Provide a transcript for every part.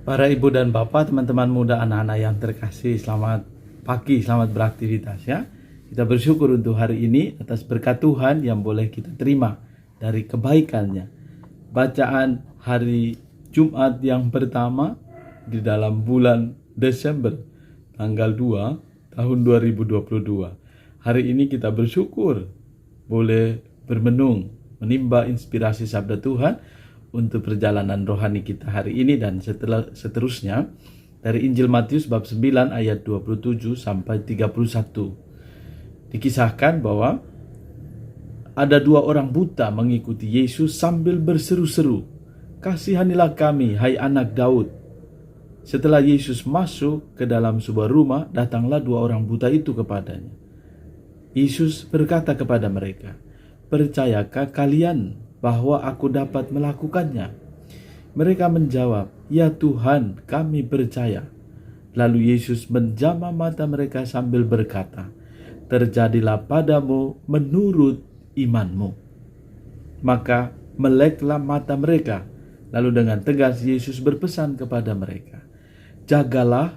Para ibu dan bapak, teman-teman muda, anak-anak yang terkasih, selamat pagi, selamat beraktivitas ya. Kita bersyukur untuk hari ini atas berkat Tuhan yang boleh kita terima dari kebaikannya. Bacaan hari Jumat yang pertama di dalam bulan Desember tanggal 2 tahun 2022. Hari ini kita bersyukur boleh bermenung, menimba inspirasi sabda Tuhan untuk perjalanan rohani kita hari ini dan seterusnya dari Injil Matius bab 9 ayat 27 sampai 31. Dikisahkan bahwa ada dua orang buta mengikuti Yesus sambil berseru-seru, "Kasihanilah kami, hai anak Daud." Setelah Yesus masuk ke dalam sebuah rumah, datanglah dua orang buta itu kepadanya. Yesus berkata kepada mereka, "Percayakah kalian bahwa aku dapat melakukannya?" Mereka menjawab, "Ya Tuhan, kami percaya." Lalu Yesus menjamah mata mereka sambil berkata, "Terjadilah padamu menurut imanmu." Maka meleklah mata mereka. Lalu dengan tegas Yesus berpesan kepada mereka, "Jagalah,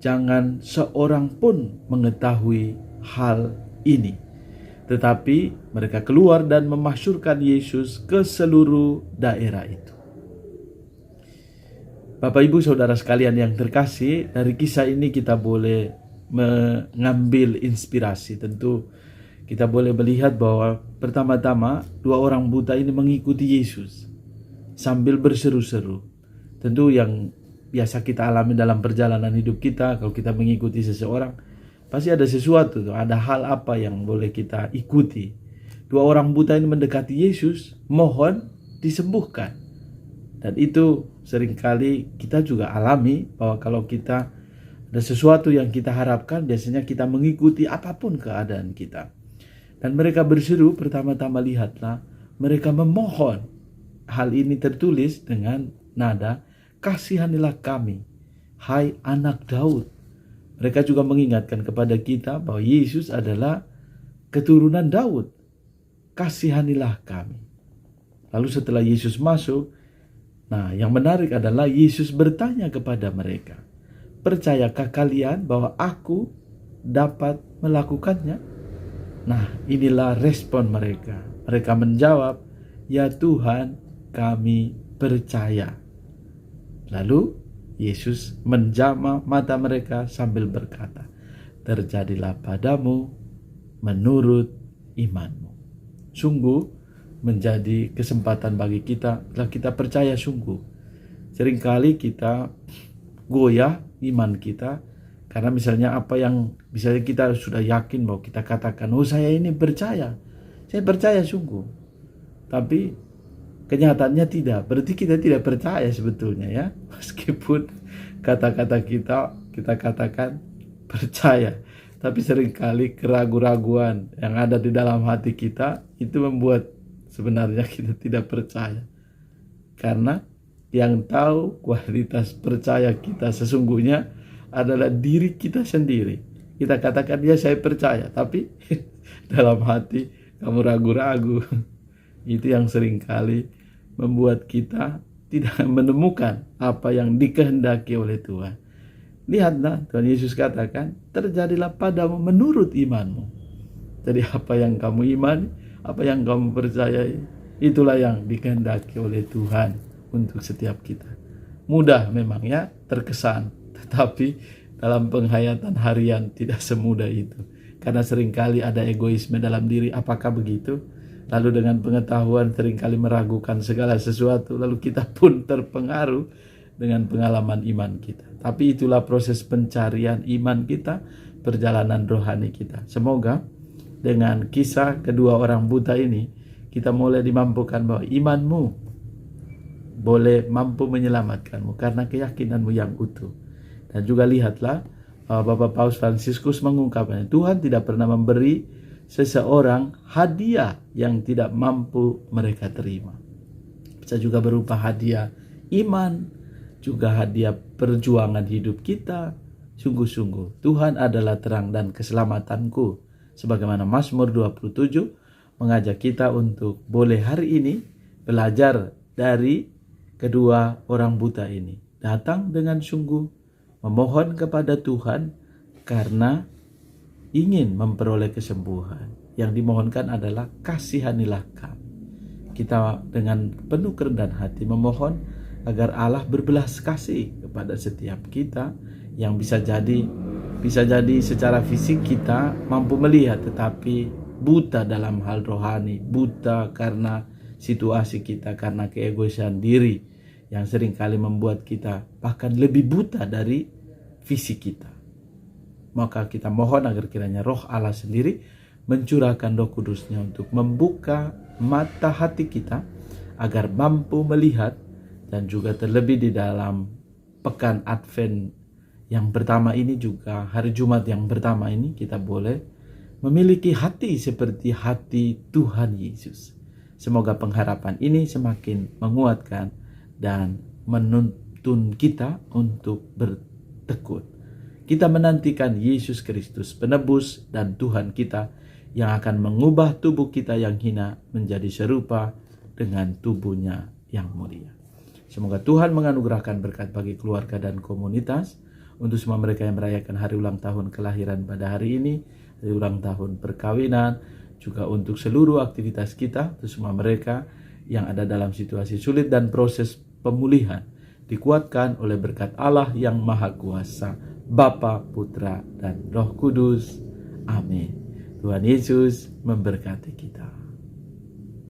jangan seorang pun mengetahui hal ini." Tetapi mereka keluar dan memasyurkan Yesus ke seluruh daerah itu. Bapak Ibu Saudara sekalian yang terkasih, dari kisah ini kita boleh mengambil inspirasi. Tentu kita boleh melihat bahwa pertama-tama dua orang buta ini mengikuti Yesus sambil berseru-seru. Tentu yang biasa kita alami dalam perjalanan hidup kita, kalau kita mengikuti seseorang, pasti ada sesuatu, ada hal apa yang boleh kita ikuti. Dua orang buta ini mendekati Yesus, mohon disembuhkan. Dan itu seringkali kita juga alami, bahwa kalau kita ada sesuatu yang kita harapkan, biasanya kita mengikuti apapun keadaan kita. Dan mereka berseru, pertama-tama lihatlah, mereka memohon. Hal ini tertulis dengan nada, "Kasihanilah kami, hai anak Daud." Mereka juga mengingatkan kepada kita bahwa Yesus adalah keturunan Daud. Kasihanilah kami. Lalu setelah Yesus masuk, yang menarik adalah Yesus bertanya kepada mereka, "Percayakah kalian bahwa aku dapat melakukannya?" Inilah respon mereka. Mereka menjawab, "Ya Tuhan, kami percaya." Lalu Yesus menjamah mata mereka sambil berkata, "Terjadilah padamu menurut imanmu." Sungguh menjadi kesempatan bagi kita kalau kita percaya sungguh. Seringkali kita goyah iman kita karena misalnya misalnya kita sudah yakin bahwa kita katakan, "Oh, saya ini percaya, saya percaya sungguh." Tapi kenyataannya tidak, berarti kita tidak percaya sebetulnya ya. Meskipun kata-kata kita katakan percaya, tapi seringkali keraguan-raguan yang ada di dalam hati kita itu membuat sebenarnya kita tidak percaya. Karena yang tahu kualitas percaya kita sesungguhnya adalah diri kita sendiri. Kita katakan, "Ya saya percaya," tapi dalam hati kamu ragu-ragu. Itu yang seringkali membuat kita tidak menemukan apa yang dikehendaki oleh Tuhan. Lihatlah, Tuhan Yesus katakan, "Terjadilah padamu menurut imanmu." Jadi apa yang kamu imani, apa yang kamu percayai, itulah yang dikehendaki oleh Tuhan untuk setiap kita. Mudah memang ya, terkesan, tetapi dalam penghayatan harian tidak semudah itu. Karena seringkali ada egoisme dalam diri, apakah begitu? Lalu dengan pengetahuan seringkali meragukan segala sesuatu, lalu kita pun terpengaruh dengan pengalaman iman kita. Tapi itulah proses pencarian iman kita, perjalanan rohani kita. Semoga dengan kisah kedua orang buta ini, kita mulai dimampukan bahwa imanmu boleh mampu menyelamatkanmu karena keyakinanmu yang utuh. Dan juga lihatlah, Bapak Paus Fransiskus mengungkapkan, Tuhan tidak pernah memberi seseorang hadiah yang tidak mampu mereka terima. Bisa juga berupa hadiah iman, juga hadiah perjuangan hidup kita. Sungguh-sungguh Tuhan adalah terang dan keselamatanku. Sebagaimana Mazmur 27 mengajak kita untuk boleh hari ini belajar dari kedua orang buta ini. datang dengan sungguh, memohon kepada Tuhan karena ingin memperoleh kesembuhan. Yang dimohonkan adalah kasihanilah kami. Kita dengan penuh kerendahan hati memohon agar Allah berbelas kasih kepada setiap kita, yang bisa jadi secara fisik kita mampu melihat tetapi buta dalam hal rohani, buta karena situasi kita, karena keegoisan diri yang seringkali membuat kita bahkan lebih buta dari fisik kita. Maka kita mohon agar kiranya Roh Allah sendiri mencurahkan Roh Kudus-Nya untuk membuka mata hati kita agar mampu melihat, dan juga terlebih di dalam pekan Advent yang pertama ini, juga hari Jumat yang pertama ini, kita boleh memiliki hati seperti hati Tuhan Yesus. Semoga pengharapan ini semakin menguatkan dan menuntun kita untuk bertekun. Kita menantikan Yesus Kristus, penebus dan Tuhan kita, yang akan mengubah tubuh kita yang hina menjadi serupa dengan tubuhnya yang mulia. Semoga Tuhan menganugerahkan berkat bagi keluarga dan komunitas, untuk semua mereka yang merayakan hari ulang tahun kelahiran pada hari ini, hari ulang tahun perkawinan, juga untuk seluruh aktivitas kita, untuk semua mereka yang ada dalam situasi sulit dan proses pemulihan, dikuatkan oleh berkat Allah yang Maha Kuasa, Bapa, Putra, dan Roh Kudus. Amin. Tuhan Yesus memberkati kita.